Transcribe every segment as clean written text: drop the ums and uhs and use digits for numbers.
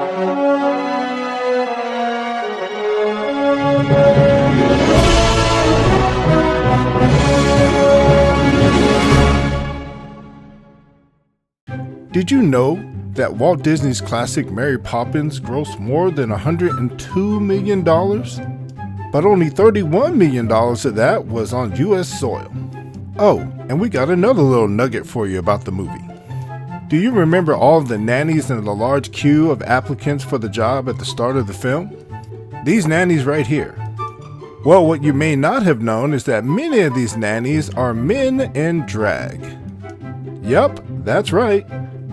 Did you know that Walt Disney's classic Mary Poppins grossed more than $102 million? But only $31 million of that was on US soil. Oh, and we got another little nugget for you about the movie. Do you remember all of the nannies and the large queue of applicants for the job at the start of the film? These nannies right here. Well, what you may not have known is that many of these nannies are men in drag. Yup, that's right.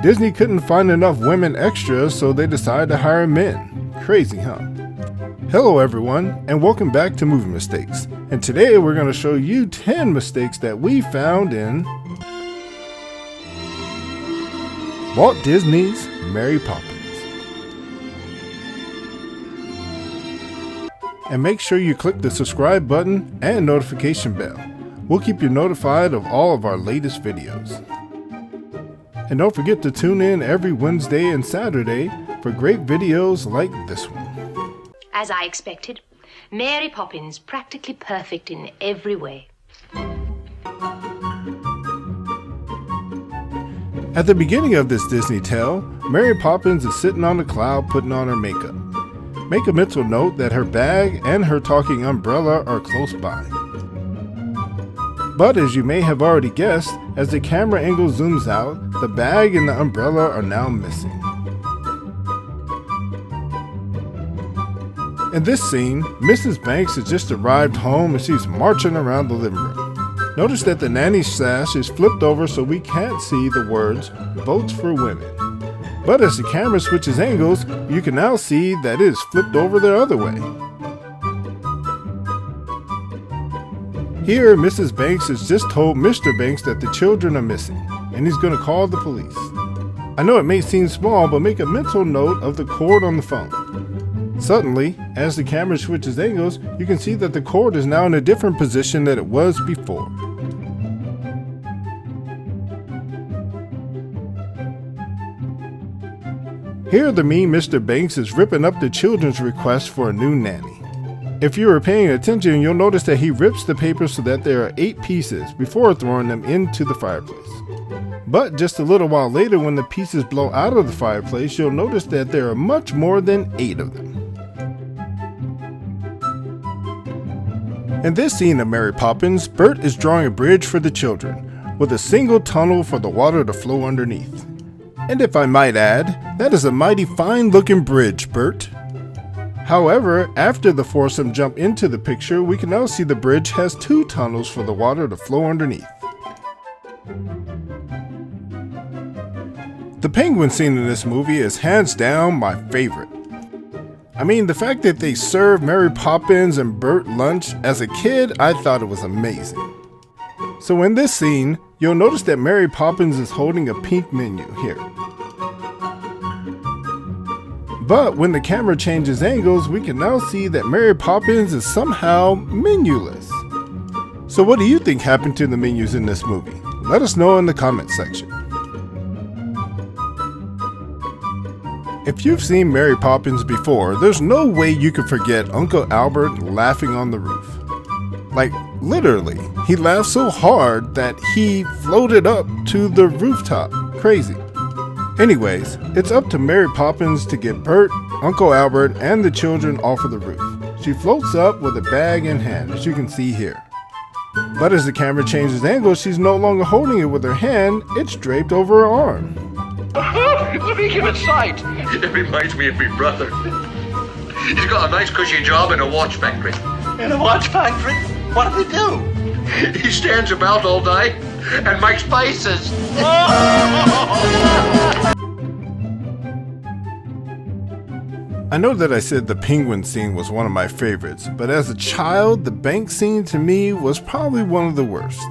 Disney couldn't find enough women extras, so they decided to hire men. Crazy, huh? Hello everyone, and welcome back to Movie Mistakes. And today we're going to show you 10 mistakes that we found in Walt Disney's Mary Poppins. And make sure you click the subscribe button and notification bell. We'll keep you notified of all of our latest videos. And don't forget to tune in every Wednesday and Saturday for great videos like this one. As I expected, Mary Poppins practically perfect in every way. At the beginning of this Disney tale, Mary Poppins is sitting on a cloud putting on her makeup. Make a mental note that her bag and her talking umbrella are close by. But as you may have already guessed, as the camera angle zooms out, the bag and the umbrella are now missing. In this scene, Mrs. Banks has just arrived home and she's marching around the living room. Notice that the nanny sash is flipped over so we can't see the words, "Votes for Women." But as the camera switches angles, you can now see that it is flipped over the other way. Here, Mrs. Banks has just told Mr. Banks that the children are missing, and he's going to call the police. I know it may seem small, but make a mental note of the cord on the phone. Suddenly, as the camera switches angles, you can see that the cord is now in a different position than it was before. Here, the mean Mr. Banks is ripping up the children's request for a new nanny. If you are paying attention, you'll notice that he rips the paper so that there are 8 pieces before throwing them into the fireplace. But just a little while later, when the pieces blow out of the fireplace, you'll notice that there are much more than 8 of them. In this scene of Mary Poppins, Bert is drawing a bridge for the children, with a single tunnel for the water to flow underneath. And if I might add, that is a mighty fine-looking bridge, Bert. However, after the foursome jump into the picture, we can now see the bridge has 2 tunnels for the water to flow underneath. The penguin scene in this movie is hands down my favorite. I mean, the fact that they serve Mary Poppins and Bert lunch, as a kid, I thought it was amazing. So in this scene, you'll notice that Mary Poppins is holding a pink menu here. But when the camera changes angles, we can now see that Mary Poppins is somehow menuless. So what do you think happened to the menus in this movie? Let us know in the comment section. If you've seen Mary Poppins before, there's no way you could forget Uncle Albert laughing on the roof. Like, literally, he laughed so hard that he floated up to the rooftop. Crazy. Anyways, it's up to Mary Poppins to get Bert, Uncle Albert, and the children off of the roof. She floats up with a bag in hand, as you can see here. But as the camera changes angles, she's no longer holding it with her hand, it's draped over her arm. Let me give it sight. It reminds me of my brother. He's got a nice cushy job in a watch factory. In a watch factory? What do they do? He stands about all day and makes faces. I know that I said the penguin scene was one of my favorites, but as a child, the bank scene to me was probably one of the worst.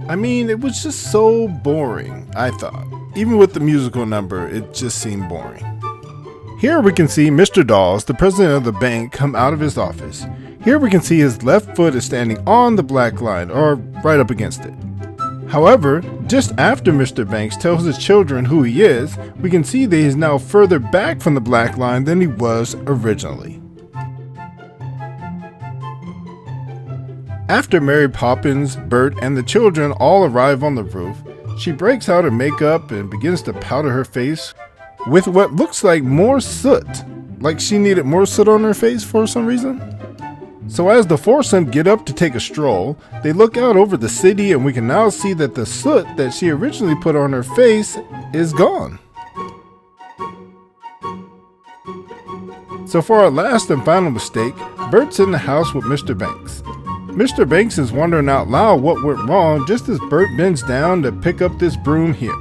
I mean, it was just so boring, I thought. Even with the musical number, it just seemed boring. Here we can see Mr. Dawes, the president of the bank, come out of his office. Here we can see his left foot is standing on the black line, or right up against it. However, just after Mr. Banks tells his children who he is, we can see that he is now further back from the black line than he was originally. After Mary Poppins, Bert, and the children all arrive on the roof, she breaks out her makeup and begins to powder her face with what looks like more soot, like she needed more soot on her face for some reason. So as the foursome get up to take a stroll, they look out over the city and we can now see that the soot that she originally put on her face is gone. So for our last and final mistake, Bert's in the house with Mr. Banks. Mr. Banks is wondering out loud what went wrong just as Bert bends down to pick up this broom here.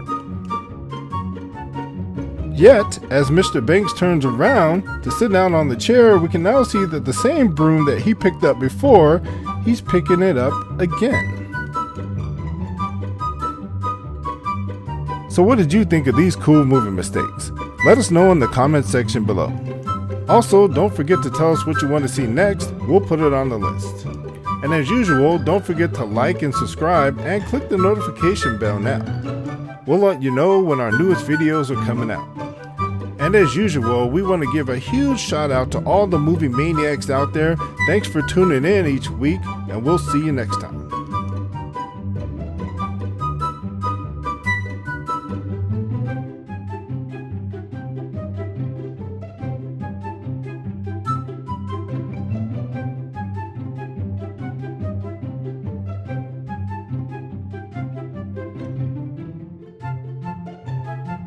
Yet, as Mr. Banks turns around to sit down on the chair, we can now see that the same broom that he picked up before, he's picking it up again. So what did you think of these cool movie mistakes? Let us know in the comment section below. Also, don't forget to tell us what you want to see next. We'll put it on the list. And as usual, don't forget to like and subscribe and click the notification bell now. We'll let you know when our newest videos are coming out. And as usual, we want to give a huge shout out to all the movie maniacs out there. Thanks for tuning in each week, and we'll see you next time.